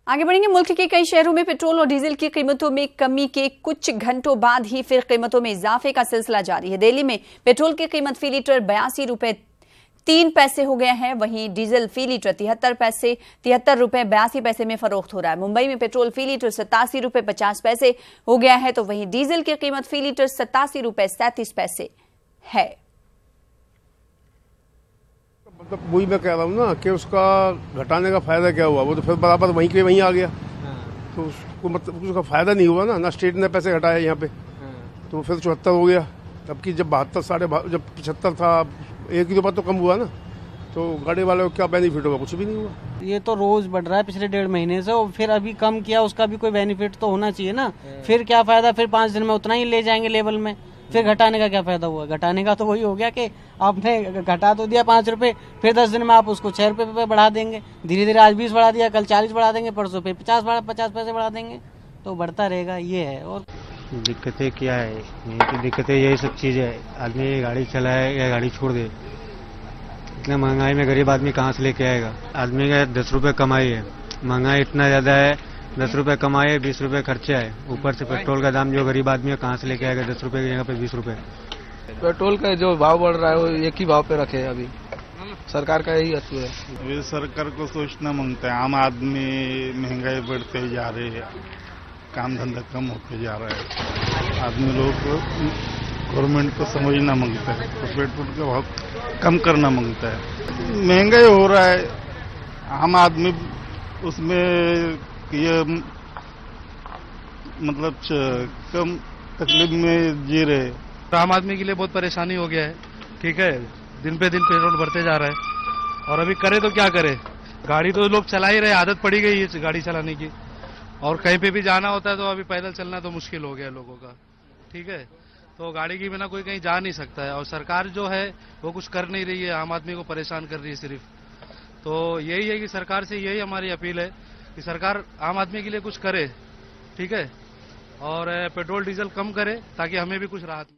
आगे बढ़ेंगे। मुल्क के कई शहरों में पेट्रोल और डीजल की कीमतों में कमी के कुछ घंटों बाद ही फिर कीमतों में इजाफे का सिलसिला जारी है। दिल्ली में पेट्रोल की कीमत फी लीटर 82 रुपए 3 पैसे हो गया है, वहीं डीजल फी लीटर 73 रुपए 82 पैसे में फरोख्त हो रहा है। मुंबई में पेट्रोल फी लीटर 87 रुपए 50 पैसे हो गया है, तो वहीं डीजल की कीमत फी लीटर 87 रुपए 37 पैसे है। मतलब वही मैं कह रहा हूँ ना कि उसका घटाने का फायदा क्या हुआ, वो तो फिर बराबर वहीं के वहीं आ गया। तो उसको मतलब उसका फायदा नहीं हुआ ना स्टेट ने पैसे घटाए यहाँ पे, तो फिर 74 हो गया। जबकि जब 72 जब 75 था, 1 रुपया तो कम हुआ ना, तो गाड़ी वाले को क्या बेनिफिट होगा? कुछ भी नहीं हुआ। ये तो रोज बढ़ रहा है पिछले 1.5 महीने से, और फिर अभी कम किया, उसका भी कोई बेनिफिट तो होना चाहिए ना। फिर क्या फायदा, फिर 5 दिन में उतना ही ले जाएंगे लेवल में, फिर घटाने का क्या फायदा हुआ? घटाने का तो वही हो गया कि आपने घटा तो दिया 5 रुपए, फिर 10 दिन में आप उसको 6 रुपए पे बढ़ा देंगे। धीरे धीरे आज 20 बढ़ा दिया, कल 40 बढ़ा देंगे, परसों पे 50 पैसे बढ़ा देंगे, तो बढ़ता रहेगा। ये है। और दिक्कतें क्या है? यही की दिक्कतें यही सब चीजें है। आदमी गाड़ी चलाए या गाड़ी छोड़ दे, इतना महंगाई में गरीब आदमी कहाँ से लेके आएगा? आदमी का 10 रुपए कमाई है, महंगाई इतना ज्यादा है, 10 रुपए कमाए 20 रुपए खर्चा है, ऊपर से पेट्रोल का दाम जो गरीब आदमी कहाँ से लेके आएगा? 10 रुपए की जगह पे 20 रुपए। पेट्रोल का जो भाव बढ़ रहा है वो एक ही भाव पे रखे अभी सरकार का यही असूल है। अभी सरकार को सोचना मांगता है। आम आदमी महंगाई बढ़ते जा रही है, काम धंधा कम होते जा रहा है, आदमी लोग को गवर्नमेंट को समझना मांगता है, तो पेट्रोल का भाव कम करना मांगता है। महंगाई हो रहा है, आम आदमी उसमें ये मतलब कम तकलीफ में जी रहे। आम आदमी के लिए बहुत परेशानी हो गया है। ठीक है, दिन पे दिन पेट्रोल बढ़ते जा रहा है, और अभी करे तो क्या करे? गाड़ी तो लोग चला ही रहे, आदत पड़ी गई है गाड़ी चलाने की, और कहीं पे भी जाना होता है तो अभी पैदल चलना तो मुश्किल हो गया लोगों का। ठीक है, तो गाड़ी के बिना कोई कहीं जा नहीं सकता है, और सरकार जो है वो कुछ कर नहीं रही है, आम आदमी को परेशान कर रही है सिर्फ। तो यही है कि सरकार से यही हमारी अपील है कि सरकार आम आदमी के लिए कुछ करे। ठीक है, और पेट्रोल डीजल कम करे ताकि हमें भी कुछ राहत मिले।